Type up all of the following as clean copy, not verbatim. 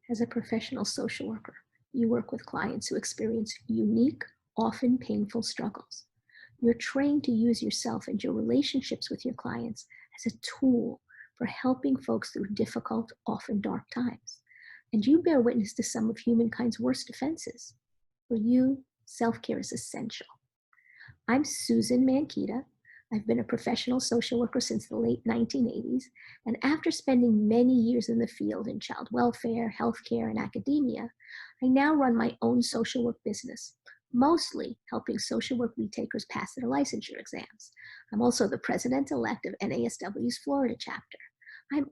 As a professional social worker, you work with clients who experience unique, often painful struggles. You're trained to use yourself and your relationships with your clients as a tool for helping folks through difficult, often dark times. And you bear witness to some of humankind's worst offenses. For you, self-care is essential. I'm Susan Mankita. I've been a professional social worker since the late 1980s, and after spending many years in the field in child welfare, healthcare, and academia, I now run my own social work business, mostly helping social work retakers pass their licensure exams. I'm also the president-elect of NASW's Florida chapter. I'm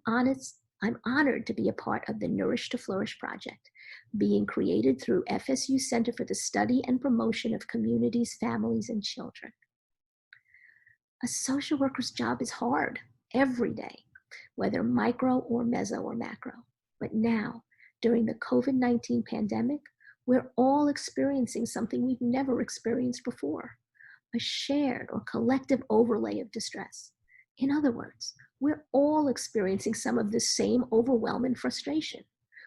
honored to be a part of the Nourish to Flourish project, being created through FSU Center for the Study and Promotion of Communities, Families, and Children. A social worker's job is hard every day, whether micro or meso or macro. But now, during the COVID-19 pandemic, we're all experiencing something we've never experienced before, a shared or collective overlay of distress. In other words, we're all experiencing some of the same overwhelm and frustration.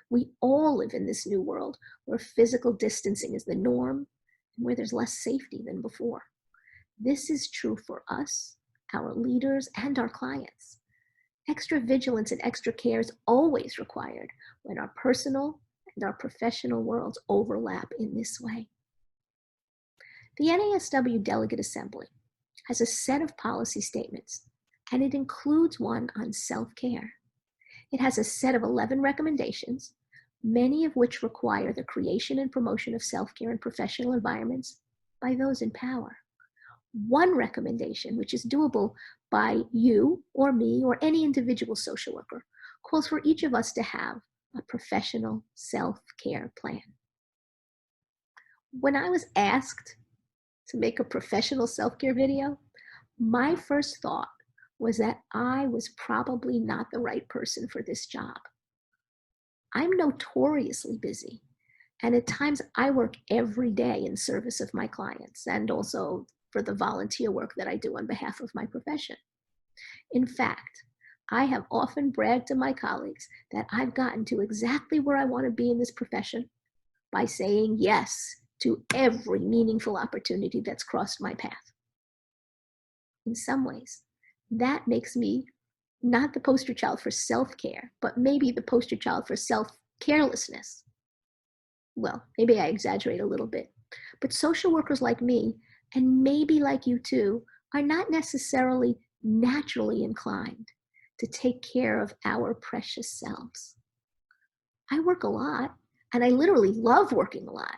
We all live in this new world where physical distancing is the norm and where there's less safety than before. This is true for us, our leaders, and our clients. Extra vigilance and extra care is always required when our personal and our professional worlds overlap in this way. The NASW Delegate Assembly has a set of policy statements, and it includes one on self-care. It has a set of 11 recommendations, many of which require the creation and promotion of self-care in professional environments by those in power. One recommendation, which is doable by you or me or any individual social worker, calls for each of us to have a professional self-care plan. When I was asked to make a professional self-care video, my first thought was that I was probably not the right person for this job. I'm notoriously busy, and at times I work every day in service of my clients and also for the volunteer work that I do on behalf of my profession. In fact, I have often bragged to my colleagues that I've gotten to exactly where I want to be in this profession by saying yes to every meaningful opportunity that's crossed my path. In some ways, that makes me not the poster child for self-care, but maybe the poster child for self-carelessness. Well, maybe I exaggerate a little bit, but social workers like me, and maybe like you too, are not necessarily naturally inclined to take care of our precious selves. I work a lot, and I literally love working a lot.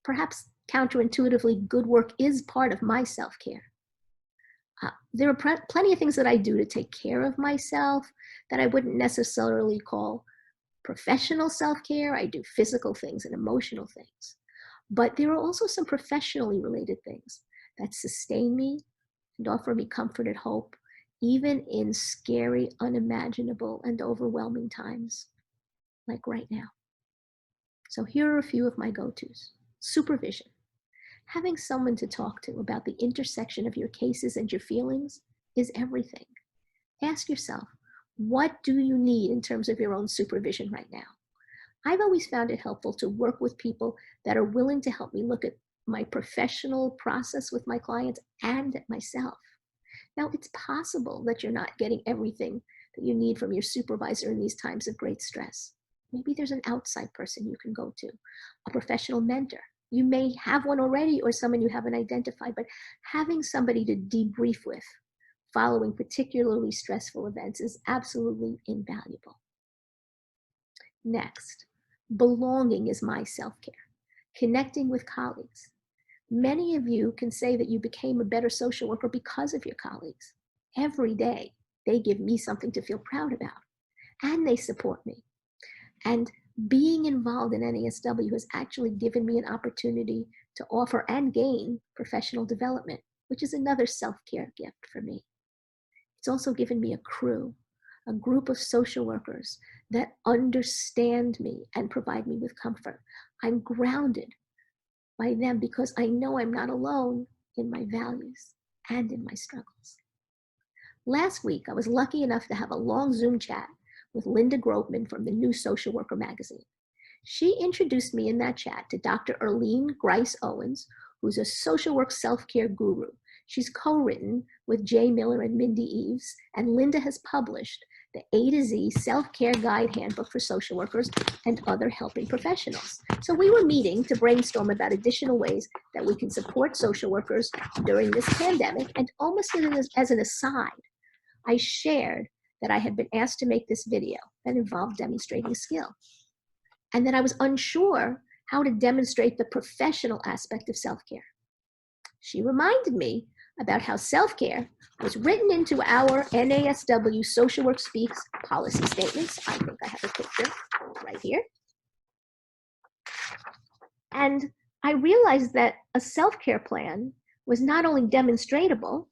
Perhaps counterintuitively, good work is part of my self-care. There are plenty of things that I do to take care of myself that I wouldn't necessarily call professional self-care. I do physical things and emotional things. But there are also some professionally related things that sustain me and offer me comfort and hope, even in scary, unimaginable, and overwhelming times, like right now. So here are a few of my go-tos. Supervision. Having someone to talk to about the intersection of your cases and your feelings is everything. Ask yourself, what do you need in terms of your own supervision right now? I've always found it helpful to work with people that are willing to help me look at my professional process with my clients and at myself. Now, it's possible that you're not getting everything that you need from your supervisor in these times of great stress. Maybe there's an outside person you can go to, a professional mentor. You may have one already or someone you haven't identified, but having somebody to debrief with following particularly stressful events is absolutely invaluable. Next, belonging is my self-care. Connecting with colleagues. Many of you can say that you became a better social worker because of your colleagues. Every day, they give me something to feel proud about, and they support me. And being involved in NASW has actually given me an opportunity to offer and gain professional development, which is another self-care gift for me. It's also given me a crew, a group of social workers that understand me and provide me with comfort. I'm grounded by them because I know I'm not alone in my values and in my struggles. Last week, I was lucky enough to have a long Zoom chat with Linda Grothman from the new Social Worker magazine. She introduced me in that chat to Dr. Erlene Grice Owens, who's a social work self-care guru. She's co-written with Jay Miller and Mindy Eves, and Linda has published the A to Z Self-Care Guide Handbook for social workers and other helping professionals. So we were meeting to brainstorm about additional ways that we can support social workers during this pandemic, and almost as an aside, I shared that I had been asked to make this video that involved demonstrating skill, and that I was unsure how to demonstrate the professional aspect of self-care. She reminded me about how self-care was written into our NASW Social Work Speaks policy statements. I think I have a picture right here. And I realized that a self-care plan was not only demonstratable,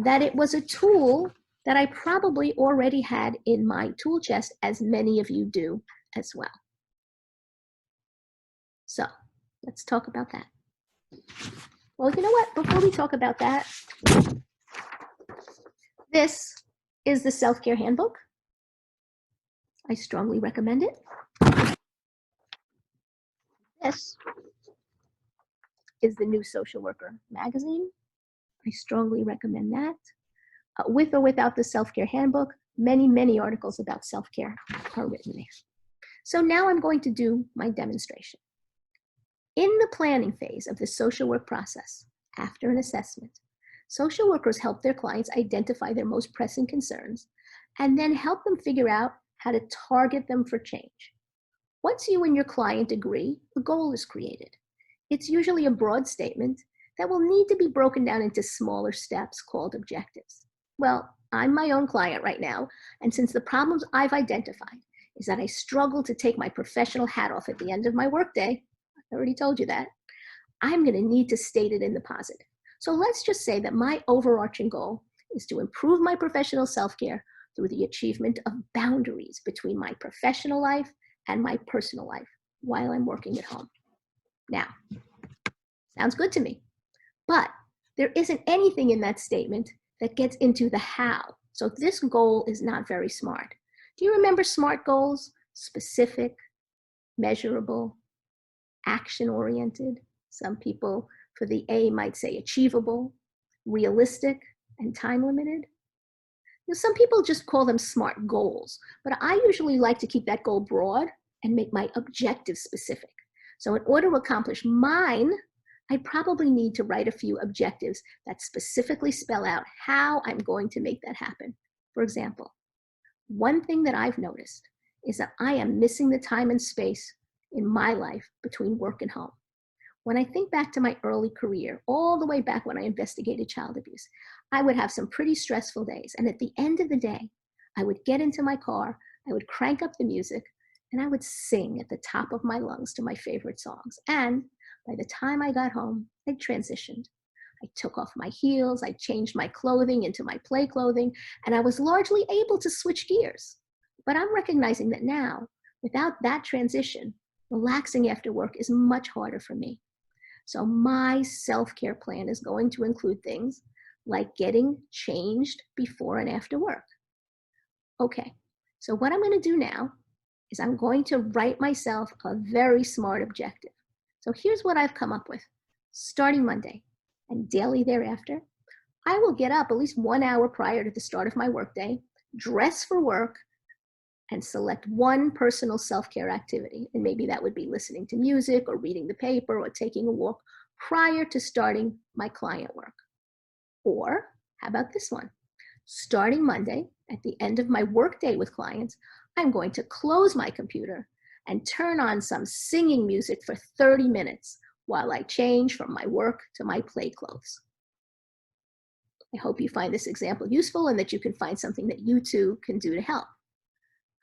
that it was a tool that I probably already had in my tool chest, as many of you do as well. So let's talk about that. Well, you know what? Before we talk about that, this is the Self-Care Handbook. I strongly recommend it. This is the New Social Worker magazine. I strongly recommend that. With or without the Self-Care Handbook, many articles about self-care are written there. So now I'm going to do my demonstration. In the planning phase of the social work process, after an assessment, social workers help their clients identify their most pressing concerns and then help them figure out how to target them for change. Once you and your client agree, a goal is created. It's usually a broad statement that will need to be broken down into smaller steps called objectives. Well, I'm my own client right now, and since the problems I've identified is that I struggle to take my professional hat off at the end of my workday, I already told you that, I'm going to need to state it in the positive. So let's just say that my overarching goal is to improve my professional self-care through the achievement of boundaries between my professional life and my personal life while I'm working at home. Now, sounds good to me, but there isn't anything in that statement that gets into the how. So this goal is not very smart. Do you remember SMART goals? Specific, measurable, action-oriented. Some people for the A might say achievable, realistic, and time-limited. Some people just call them SMART goals, but I usually like to keep that goal broad and make my objectives specific. So in order to accomplish mine, I probably need to write a few objectives that specifically spell out how I'm going to make that happen. For example, one thing that I've noticed is that I am missing the time and space in my life between work and home. When I think back to my early career, all the way back when I investigated child abuse, I would have some pretty stressful days. And at the end of the day, I would get into my car, I would crank up the music, and I would sing at the top of my lungs to my favorite songs. And by the time I got home, I'd transitioned. I took off my heels, I changed my clothing into my play clothing, and I was largely able to switch gears. But I'm recognizing that now, without that transition, relaxing after work is much harder for me. So my self-care plan is going to include things like getting changed before and after work. Okay, so what I'm going to do now is I'm going to write myself a very smart objective. So here's what I've come up with. Starting Monday and daily thereafter, I will get up at least 1 hour prior to the start of my workday, dress for work, and select one personal self-care activity. And maybe that would be listening to music or reading the paper or taking a walk prior to starting my client work. Or how about this one? Starting Monday, at the end of my workday with clients, I'm going to close my computer and turn on some singing music for 30 minutes while I change from my work to my play clothes. I hope you find this example useful and that you can find something that you too can do to help.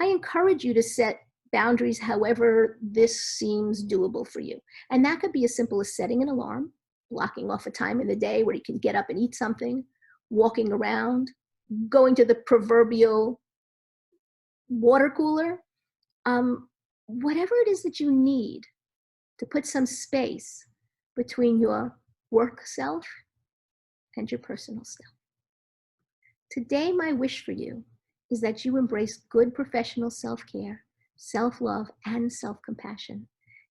I encourage you to set boundaries however this seems doable for you. And that could be as simple as setting an alarm, blocking off a time in the day where you can get up and eat something, walking around, going to the proverbial water cooler, whatever it is that you need to put some space between your work self and your personal self. Today, my wish for you is that you embrace good professional self-care self-love, and self-compassion,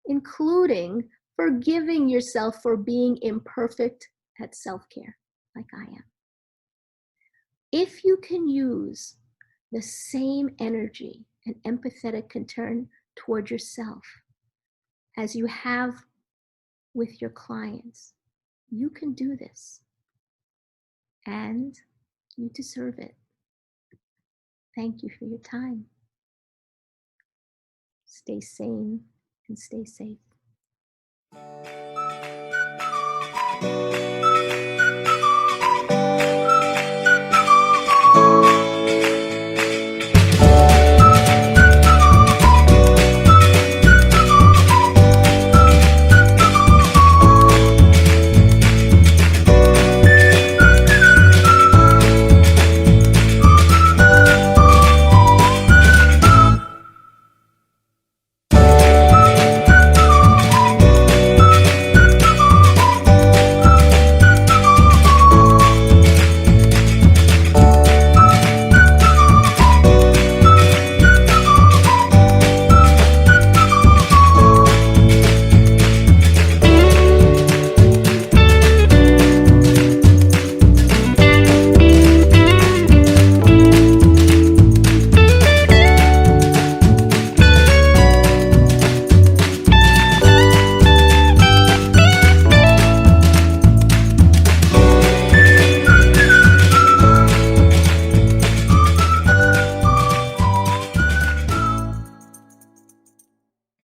including forgiving yourself for being imperfect at self-care, like I am. If you can use the same energy and empathetic concern toward yourself as you have with your clients, you can do this. And you deserve it. Thank you for your time. Stay sane and stay safe.